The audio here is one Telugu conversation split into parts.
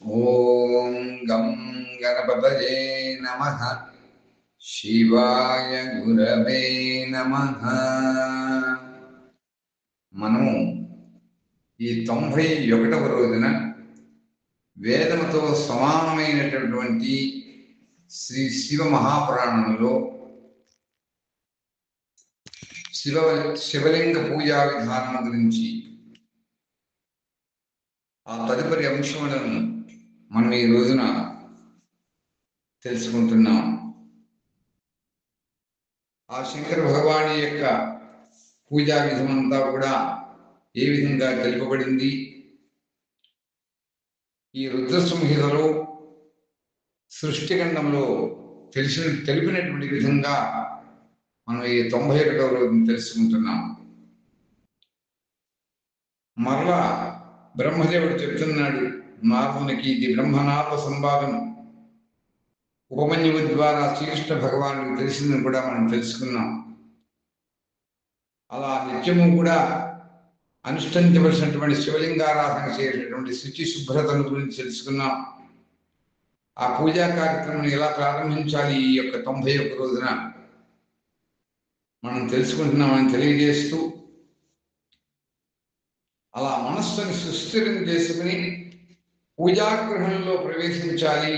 ఓం గం గణపతయే నమః. శివాయ గురవే నమః. మనము ఈ 91వ రోజున వేదముతో సమానమైనటువంటి శ్రీ శివ మహాపురాణంలో శివలింగ పూజా విధానం గురించి ఆ తదుపరి అంశములను మనం ఈ రోజున తెలుసుకుంటున్నాం. ఆ శంకర భగవాని యొక్క పూజా విధమంతా కూడా ఏ విధంగా తెలుపబడింది, ఈ రుద్ర సంహితలో సృష్టిఖండంలో తెలిపినటువంటి విధంగా మనం ఈ 91వ రోజును తెలుసుకుంటున్నాం. మరలా బ్రహ్మదేవుడు చెప్తున్నాడు నారదునికి, ఇది బ్రహ్మనాథ సంవాదం ఉపమన్యువు ద్వారా శ్రీకృష్ణ భగవానుడికి తెలిసిందని కూడా మనం తెలుసుకున్నాం. అలా నిత్యము కూడా అనుష్ఠించవలసినటువంటి శివలింగారాధన చేసేటువంటి శుచి శుభ్రతను గురించి తెలుసుకున్నాం. ఆ పూజా కార్యక్రమం ఎలా ప్రారంభించాలి ఈ యొక్క 91 రోజున మనం తెలుసుకుంటున్నామని తెలియజేస్తూ, అలా మనస్సుని సుస్థిరం చేసుకుని పూజాగృహంలో ప్రవేశించాలి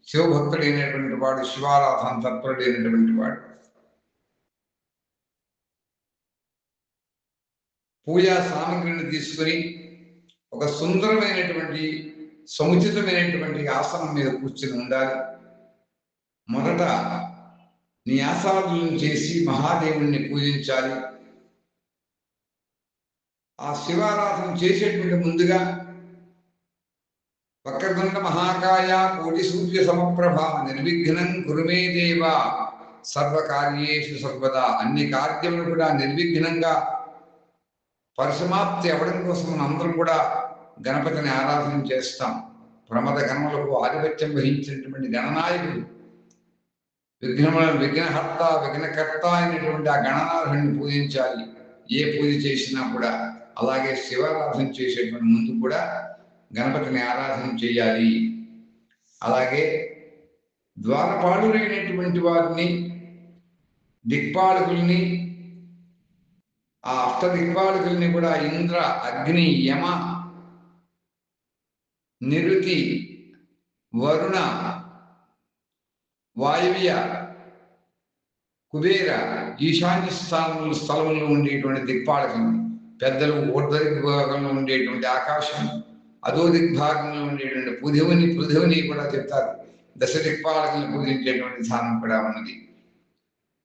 శివభక్తుడైనటువంటి వాడు, శివారాధన తత్పరుడైనటువంటి వాడు. పూజా సామగ్రిని తీసుకుని ఒక సుందరమైనటువంటి సముచితమైనటువంటి ఆసనం మీద కూర్చుని ఉండాలి. మొదట నీ ఆసాదులను చేసి మహాదేవుణ్ణి పూజించాలి. ఆ శివారాధన చేసేటువంటి ముందుగా వక్రతుండ మహాకాయ కోటి సూర్య సమప్రభ నిర్విఘ్నం కురుమే దేవ సర్వకార్యేషు సర్వదా, అన్ని కార్యములు కూడా నిర్విఘ్నంగా పరిసమాప్తి అవ్వడం కోసం మనం అందరం కూడా గణపతిని ఆరాధన చేస్తాం. ప్రమద గణములకు ఆధిపత్యం వహించినటువంటి గణనాయకుడు, విఘ్నహర్త విఘ్నకర్త అయినటువంటి ఆ గణనాథుడిని పూజించాలి. ఏ పూజ చేసినా కూడా అలాగే శివారాధన చేసేటువంటి ముందు కూడా గణపతిని ఆరాధన చేయాలి. అలాగే ద్వారపాలురైనటువంటి వారిని, దిక్పాలకుల్ని, ఆ అష్టదిక్పాలకుల్ని కూడా ఇంద్ర, అగ్ని, యమ, నిరుతి, వరుణ, వాయువ్య, కుబేర, ఈశాన్య స్థలంలో ఉండేటువంటి దిక్పాలకులు, పెద్దలు ఊర్ధ్వ దిగ్భాగంలో ఉండేటువంటి ఆకాశం, అధో దిగ్భాగంలో ఉండేటువంటి పృథివిని కూడా చెప్తారు. దశ దిక్పాలకులను పూజించేటువంటి విధానం కూడా ఉన్నది.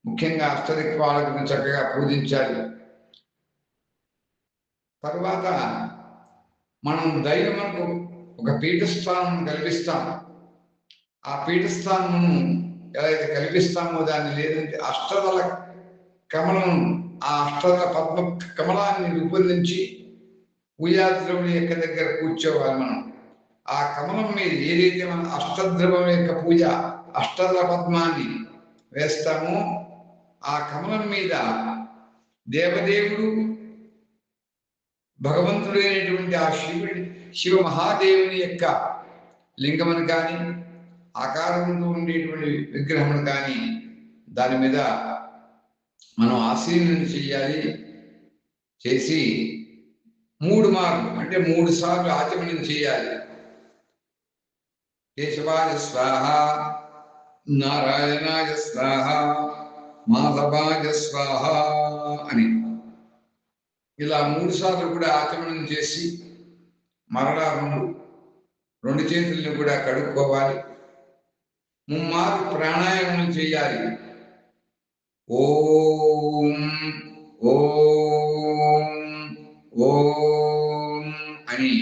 ముఖ్యంగా అష్టదిక్పాలకులను చక్కగా పూజించాలి. తరువాత మనం దైవముకు ఒక పీఠస్థానం కల్పిస్తాం. ఆ పీఠస్థానమును ఎలా అయితే కల్పిస్తామో దాన్ని లేదంటే అష్టదళ కమలం, ఆ అష్టదళ పద్మ కమలాన్ని రూపొందించి పూజాద్రవుని యొక్క దగ్గర కూర్చోవాలి. మనం ఆ కమలం మీద ఏదైతే మనం అష్టద్రవం యొక్క పూజ అష్టదళ పద్మాన్ని వేస్తామో ఆ కమలం మీద దేవదేవుడు, భగవంతుడైనటువంటి ఆ శివ మహాదేవుని యొక్క లింగమును కానీ, ఆకారంలో ఉండేటువంటి విగ్రహమును కానీ దాని మీద మనం ఆశీర్వదన చేయాలి. చేసి 3 మార్లు అంటే 3 సార్లు ఆచమనం చేయాలి. కేశవాయ స్వాహ, నారాయణాయ స్వాహ, మాధవాయ స్వాహ అని ఇలా 3 సార్లు కూడా ఆచమనం చేసి మరలా 2 చేతులను కూడా కడుక్కోవాలి. 3 మార్లు ప్రాణాయామం చేయాలి. ఓం ఓం ఓం అని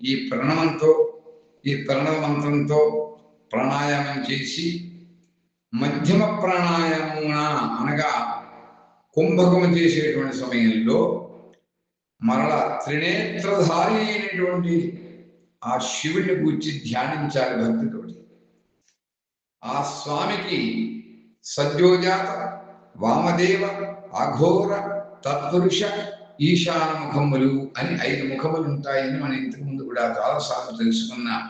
ఈ ప్రణవ మంత్రంతో ప్రాణాయామం చేసి మధ్యమ ప్రాణాయామమున అనగా కుంభకము చేసేటువంటి సమయంలో మరల త్రినేత్రధారి అయినటువంటి ఆ శివుడిని కూర్చి ధ్యానించాలి భక్తితోటి. ఆ స్వామికి సద్యోజాత, వామదేవ, అఘోర, తత్పురుష, ఈశాన ముఖములు అని 5 ముఖములు ఉంటాయని మనం ఇంతకు ముందు కూడా చాలాసార్లు తెలుసుకున్నాం.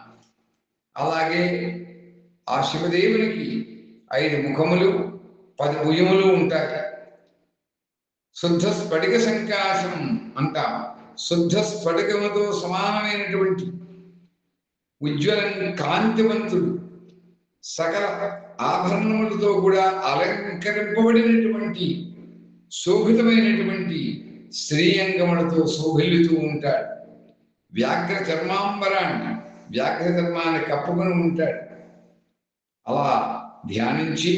అలాగే ఆ శివదేవునికి 5 ముఖములు 10 భుజములు ఉంటాయి. శుద్ధ స్ఫటిక సంకాశం అంటాం. శుద్ధ స్ఫటికముతో సమానమైనటువంటి ఉజ్వలం కాంతివంతుడు, సకల ఆభరణములతో కూడా అలంకరింపబడినటువంటి శోభితమైనటువంటి శ్రీయంగములతో శోభిల్లుతూ ఉంటాడు. వ్యాఘ్ర చర్మాంబరాన్ని, వ్యాఘ్ర చర్మాన్ని కప్పుకొని ఉంటాడు. అలా ధ్యానించి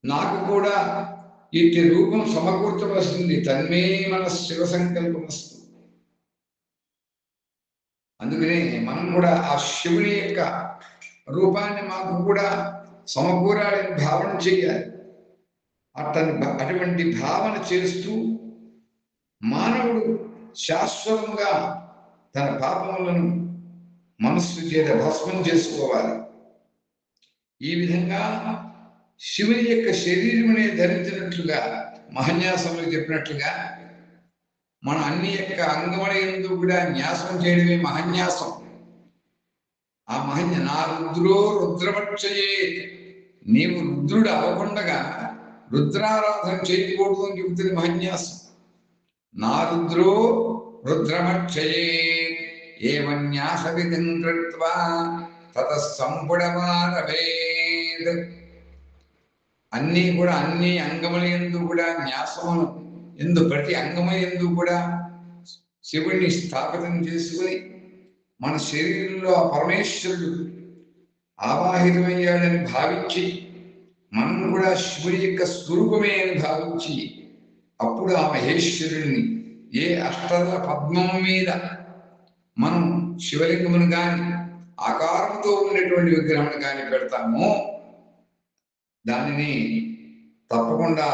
నాకు కూడా ఇట్టి రూపం సమకూర్చవలసింది, తన్మే మన శివ సంకల్పమస్తు. అందుకనే మనం కూడా ఆ శివుని యొక్క రూపాన్ని మాకు కూడా సమకూరాలని భావన చేయాలి. అటువంటి భావన చేస్తూ మానవుడు శాశ్వతంగా తన పాపములను మనస్సు చేత భస్మం చేసుకోవాలి. ఈ విధంగా శివుని యొక్క శరీరమునే ధరించినట్లుగా మహాన్యాసంలో చెప్పినట్లుగా మన అన్ని యొక్క అంగముల యందు కూడా న్యాసం చేయడమే మహాన్యాసం. ఆ నా రుద్రో రుద్రమక్షయే, నీవు రుద్రుడు అవ్వకుండగా రుద్రారాధన చేయకూడదు అని చెబుతుంది మహాన్యాసం. నా రుద్రో రుద్రమక్షయే ఏవన్యాస విధిం కృత్వా తతః సంపుడమారవేద్. అన్నీ కూడా అన్ని అంగముల యందు కూడా న్యాసమును ఎందు ప్రతి అంగము యందు కూడా శివుణ్ణి స్థాపితం చేసుకుని మన శరీరంలో ఆ పరమేశ్వరుడు ఆవాహితమయ్యాడని భావించి మనం కూడా శివుడి యొక్క స్వరూపమే అని భావించి అప్పుడు ఆ మహేశ్వరుణ్ణి ఏ అష్టదళ పద్మం మీద మనం శివలింగమును కానీ ఆకారంతో ఉన్నటువంటి విగ్రహమును కానీ పెడతామో దానిని తప్పకుండా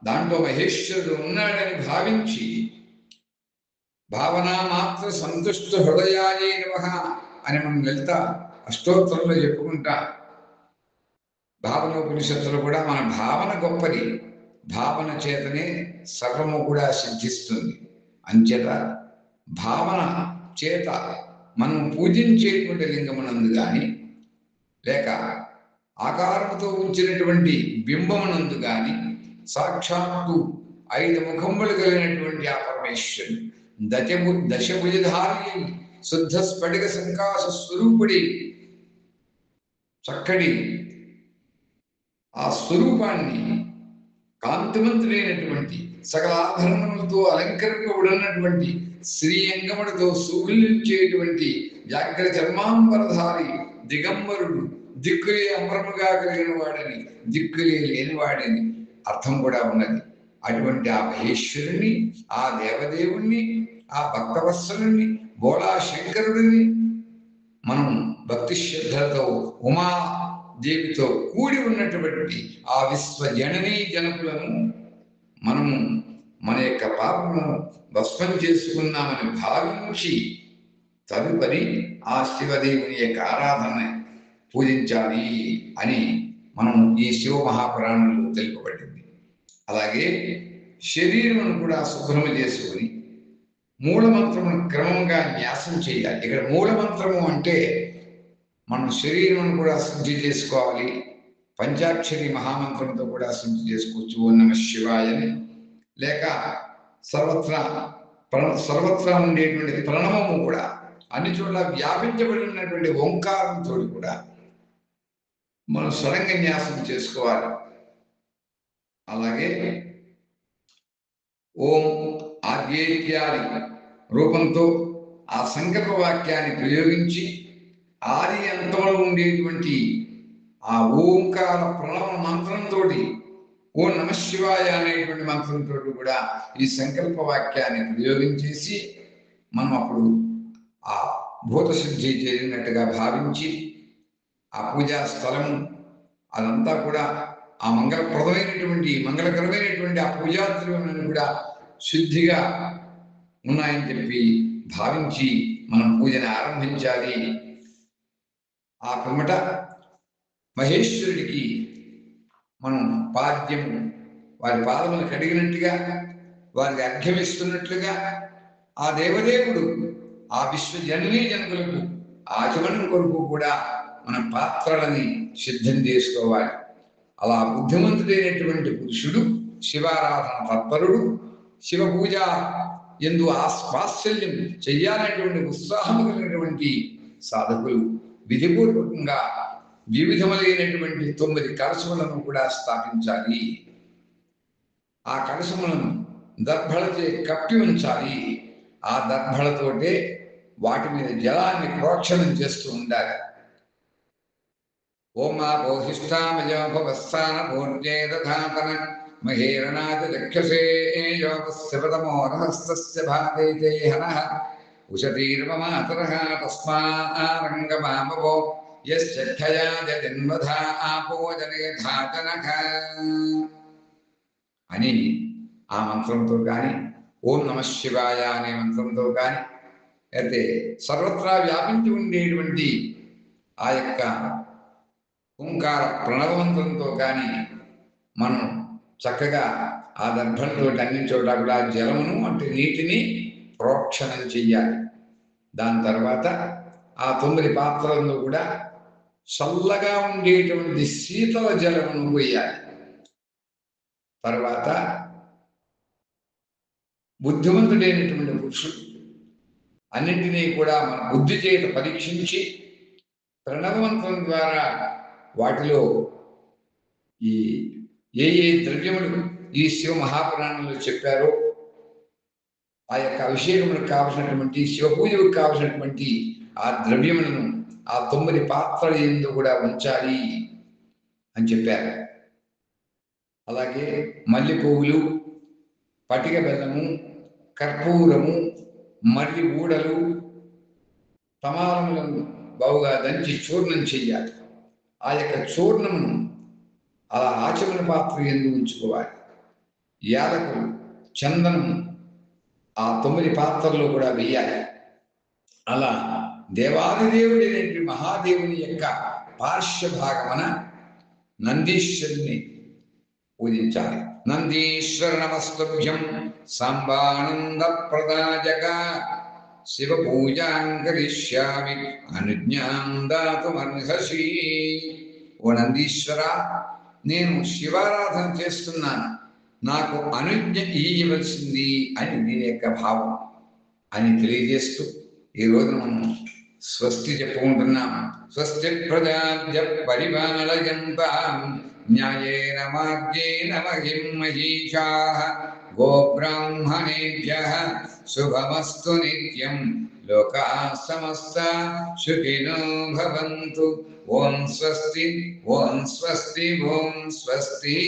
దాంట్లో మహేశ్వరుడు ఉన్నాడని భావించి భావనా మాత్ర సంతుష్ట హృదయాయే నమః అని మనం లలిత అష్టోత్తరంలో చెప్పుకుంటా. భావనోపనిషత్తులో కూడా మన భావన గొప్పది, భావన చేతనే సర్వము కూడా సిద్ధిస్తుంది. అంచేత భావన చేత మనం పూజించేటువంటి లింగమునందు కానీ లేక ఆకారంతో ఉంచినటువంటి బింబమునందు కానీ సాక్షాత్తు 5 ముఖములు కలిగినటువంటి ఆ పరమేశ్వరుడు దశభుజధారి శుద్ధ స్ఫటిక సంకాశ స్వరూపుడి చక్కటి ఆ స్వరూపాన్ని కాంతివంతుడైనటువంటి సకల ఆభరణములతో అలంకరింపబడినటువంటి శ్రీయంగములతో శోభిల్లించేటువంటి వ్యాఘ్ర చర్మాంబరధారి దిగంబరుడు, దిక్కులే అంబరముగా కలిగిన వాడని, దిక్కులే లేనివాడని అర్థం కూడా ఉన్నది. అటువంటి ఆ మహేశ్వరుని, ఆ దేవదేవుణ్ణి, ఆ భక్తవత్సలుని, బోళా శంకరుడిని మనం భక్తి శ్రద్ధలతో ఉమాదేవితో కూడి ఉన్నటువంటి ఆ విశ్వజననీ జనకులను మనము మన యొక్క పాపమును భస్మం చేసుకున్నామని భావించి తదుపరి ఆ శివదేవుని యొక్క ఆరాధన పూజించాలి అని మనం ఈ శివ మహాపురాణంలో తెలుపబడింది. అలాగే శరీరమును కూడా శుభ్రము చేసుకుని మూలమంత్రమును క్రమంగా న్యాసం చేయాలి. ఇక్కడ మూలమంత్రము అంటే మనం శరీరమును కూడా శుద్ధి చేసుకోవాలి. పంచాక్షరి మహామంత్రంతో కూడా శుద్ధి చేసుకోవచ్చు. ఓం నమః శివాయని లేక సర్వత్రా ఉండేటువంటి ప్రణవము కూడా అన్ని చోట్ల వ్యాపించబడి ఉన్నటువంటి ఓంకారంతో కూడా మనం స్వరంగ న్యాసం చేసుకోవాలి. అలాగే ఓం ఆద్యేత్యాది రూపంతో ఆ సంకల్ప వాక్యాన్ని ప్రయోగించి ఆది అంతంలో ఉండేటువంటి ఆ ఓంకార ప్రణవ మంత్రంతో ఓం నమః శివాయ అనేటువంటి మంత్రంతో కూడా ఈ సంకల్ప వాక్యాన్ని ప్రయోగించేసి మనం అప్పుడు ఆ భూతశుద్ధి జరిగినట్టుగా భావించి ఆ పూజా స్థలము అదంతా కూడా ఆ మంగళకరమైనటువంటి ఆ పూజాద్రవ్యాలను కూడా శుద్ధిగా ఉన్నాయని చెప్పి భావించి మనం పూజను ఆరంభించాలి. ఆ పిమ్మట మహేశ్వరుడికి మనం పాద్యము వారి పాదములు కడిగినట్టుగా వారికి అర్ఘ్యమిస్తున్నట్లుగా ఆ దేవదేవుడు ఆ విశ్వజననీ జనకులకు ఆచమనం కొరకు కూడా మన పాత్రలని సిద్ధం చేసుకోవాలి. అలా బుద్ధిమంతుడైనటువంటి పురుషుడు, శివారాధన తత్పరుడు, శివ పూజ ఎందు వాత్సల్యం చెయ్యాలనేటువంటి ఉత్సాహం కలిగినటువంటి సాధకులు విధిపూర్వకంగా వివిధములైనటువంటి 9 కలశములను కూడా స్థాపించాలి. ఆ కలశములను దర్భలచే కప్పి ఉంచాలి. ఆ దర్భలతోటే వాటి మీద జలాన్ని ప్రోక్షణం చేస్తూ ఉండాలి. ఓమాపోహిష్టామయోపవస్థాన పూర్ణేదధాతన మహేరణాది దక్షసే యోగస్యపదమో నమస్తస్య భాగైతే హనః ఉషతీర్వమాతరః తస్మారంగమామవో యశ్చక్షయా జన్మధా ఆపోజనేధాతనః అని ఆ మంత్రంతో కానీ, ఓం నమ శివాయ అనే మంత్రంతో కానీ, అయితే సర్వత్రా వ్యాపించి ఉండేటువంటి ఆ యొక్క ఓంకార ప్రణవమంత్రంతో కానీ మనం చక్కగా ఆ దర్భంతో అన్ని చోట కూడా జలమును అంటే నీటిని ప్రోక్షణం చెయ్యాలి. దాని తర్వాత ఆ 9 పాత్రలను కూడా చల్లగా ఉండేటువంటి శీతల జలమును పోయాలి. తర్వాత బుద్ధిమంతుడైనటువంటి పురుషుడు అన్నింటినీ కూడా మన బుద్ధి చేత పరీక్షించి ప్రణవమంత్రం ద్వారా వాటిలో ఈ ఏ ద్రవ్యములు ఈ శివ మహాపురాణంలో చెప్పారో ఆ యొక్క అభిషేకములకు కావలసినటువంటి శివ పూజకు కావలసినటువంటి ఆ ద్రవ్యములను ఆ 9 పాత్రల యందు కూడా ఉంచాలి అని చెప్పారు. అలాగే మల్లి పువ్వులు, పటిక బెల్లము, కర్పూరము, మర్రి ఊడలు, తమాలములను బావుగా దంచి చూర్ణం చెయ్యాలి. ఆ యొక్క చూర్ణమును అలా ఆచమన పాత్ర యందు ఉంచుకోవాలి. యాలకులు, చందనము ఆ 9 పాత్రల్లో కూడా వేయాలి. అలా దేవాదిదేవుడైనటువంటి మహాదేవుని యొక్క పార్శ్వభాగమున నందీశ్వరుని పూజించాలి. నందీశ్వర నమస్తుభ్యం సాంబానంద ప్రదాయక శివ పూజాం కరిష్యామి అనుజ్ఞాం దాతుమర్హసి. ఓ నందీశ్వర, నేను శివారాధన చేస్తున్నాను, నాకు అనుజ్ఞ ఇయ్యవలసింది అని దీని యొక్క భావం అని తెలియజేస్తూ ఈ రోజు మనం స్వస్తి చెప్పుకుంటున్నాం. స్వస్తి ప్రజాభ్య పరిపాలయంతాం న్యాయేన మార్గేణ మహిం మహీషాః గోబ్రాహ్మణేభ్యః శుభమస్తు నిత్యం లోకాః సమస్తాః సుఖినో భవంతు. ఓం స్వస్తి, ఓం స్వస్తి, ఓం స్వస్తి.